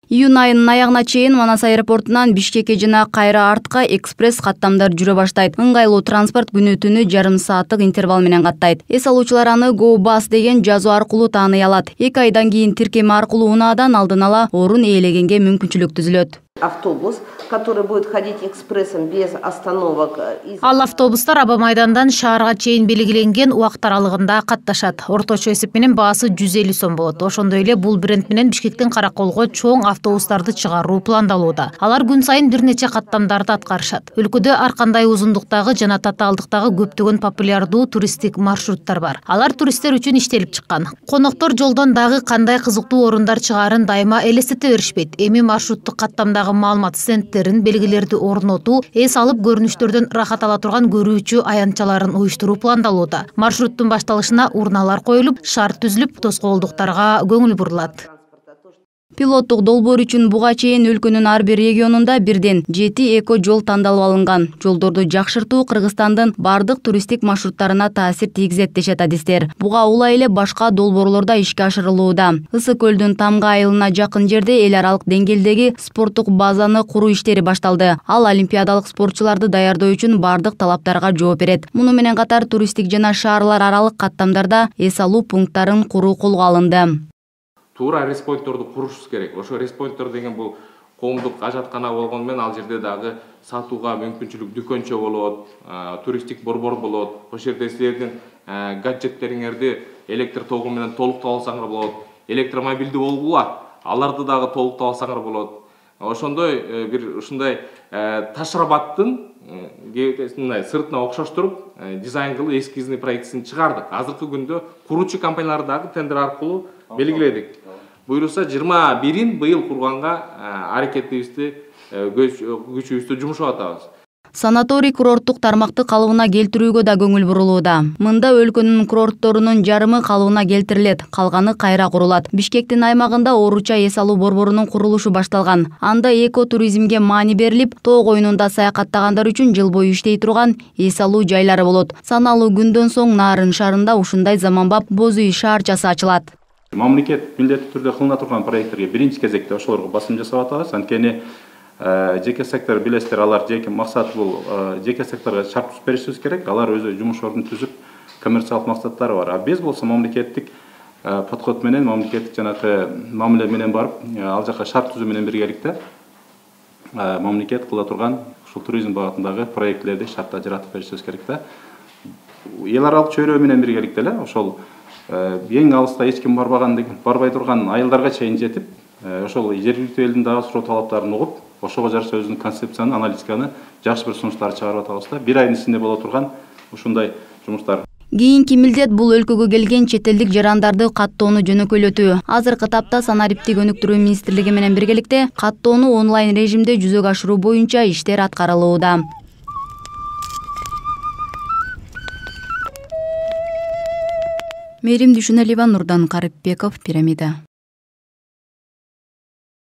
Июнь айынын аягына чейин Манас аэропортунан Бишкекке жана кайра артка экспресс каттамдар жүрө баштайт. Ыңгайлуу транспорт күнү-түнү жарым сааттык интервал менен каттайт. Эс алуучулар аны Go Bus деген жазуу аркылуу тааный алат. 2 айдан кийин тиркеме аркылуу унаадан алдын ала орун ээлегенге мүмкүнчүлүк түзүлөт. Автобус, который будет ходить экспрессом без остановок. Ал автобустар Аба майдандан шаарга чейин белгиленген убакыт аралыгында катташат. Орточо эсеп менен баасы 150 сом болот. Ошондой эле бул бренд менен Бишкектен Караколго чоң автобустарды чыгаруу пландалууда. Алар күн сайын бир нече каттамдарды аткарышат. Өлкөдө ар кандай узундуктагы жана татаалдыктагы көптөгөн популярдуу туристтик маршруттар бар. Алар туристтер үчүн иштелип чыккан. Коноктор жолдон дагы кандай кызыктуу орундар чыгаарын дайыма элестете беришпейт. Эми маршруттук каттамдагы маалымат стендтерин, белгилерди орнотуу, эс алып көрүнүштөрдөн рахат ала турган көрүүчү аянтчаларын уюштуруу пландалууда. Маршруттун башталышына урналар коюлуп, шарт түзүлүп, тоскоолдуктарга көңүл бурулат. Пилоттук долбоор үчүн буга чейин өлкөнүн ар бир регионунда бирден 7 эко жол тандалып алынган. Жолдорду жакшыртуу Кыргызстандын бардык туристтик маршруттарына таасир тийгизет дешет адистер. Буга улай эле башка долбоорлорда ишке ашырылууда. Ысык көлдүн Тамга айылына жакын жерде эл аралык деңгээлдеги спорттук базаны куруу иштери башталды. Ал олимпиадалык спортчуларды даярдоо үчүн бардык талаптарга жооп берет. Муну менен катар туристтик жана шаарлар аралык каттамдарда эс алуу пункттарын куруу колго алынды. Туура респойнтторду курушубуз керек. Ошо респойнттор деген бул коомдук ажаткана болгону менен ал жерде дагы сатууга мүмкүнчүлүк дүкөнчө болот, туристтик борбор болот. Ошол жерде силердин гаджеттериңерди электр тогу менен толуктап алсаңар болот. Электромобилдүү болгула, аларды дагы толуктап алсаңар болот. Ошондой бир ушундай Ташрабаттын мындай сыртына окшоштуруп дизайн кылып эскизный проектисин чыгардык. Азыркы күндө куруучу компанияларды дагы тендер аркылуу белгиледик. Буюрса 21-ин быйыл курганга аракетибизди күчүбүздү жумшап атабыз. Санаторий курорттук тармакты калыбына келтирүүгө да көңүл бурулууда. Мында өлкөнүн курортторунун жарымы калыбына келтирилет, калганы кайра курулат. Бишкектин аймагында ооруча эс алуу борборунун курулушу башталган. Анда эко туризмге маани берилип, тоо коюнунда саякаттагандар үчүн жыл бою иштей турган эс алуу жайлары болот. Саналуу күндөн соң Нарын шаарында ушундай заманбап боз үй шаарчасы ачылат. Мамлекет милдеттүү түрдө кылына турган проекттерге биринчи кезекте ошолорго басым жасап атабыз. Анткени жеке сектор билесиздер, алар жеке максаты бул жеке секторго шарт түзүп беришибиз керек. Алар өзү жумуш ордун түзүп, коммерциялык максаттары бар. А биз болсо мамлекеттик подход менен, мамлекеттик жанагы мамиле менен барып, ал жака шарт түзүү менен биргеликте мамлекет кыла турган ушул туризм багытындагы проектлерди шартта жаратып беришибиз керек да. Эл аралык чөйрө менен биргеликте эле ошол эң алыста эч ким барбай турган айылдарга чейин жетип, ошол жергиликтүү элдин дагы суроо талаптарын угуп, ошого жараша өзүнүн концепцияны, аналитиканы, жакшы бир сунуштарды чыгарып атабыз да. Бир айдын ичинде боло турган ушундай жумуштар. Кийинки милдет бул өлкөгө келген чет элдик жарандарды каттоону жөнөкөйлөтүү. Азыркы тапта санариптик өнүктүрүү министрлиги менен биргеликте каттоону онлайн режимде жүзөгө ашыруу боюнча иштер аткарылууда. Мээрим Дүйшүнөлүва, Нурдан Карипбеков, Пирамида.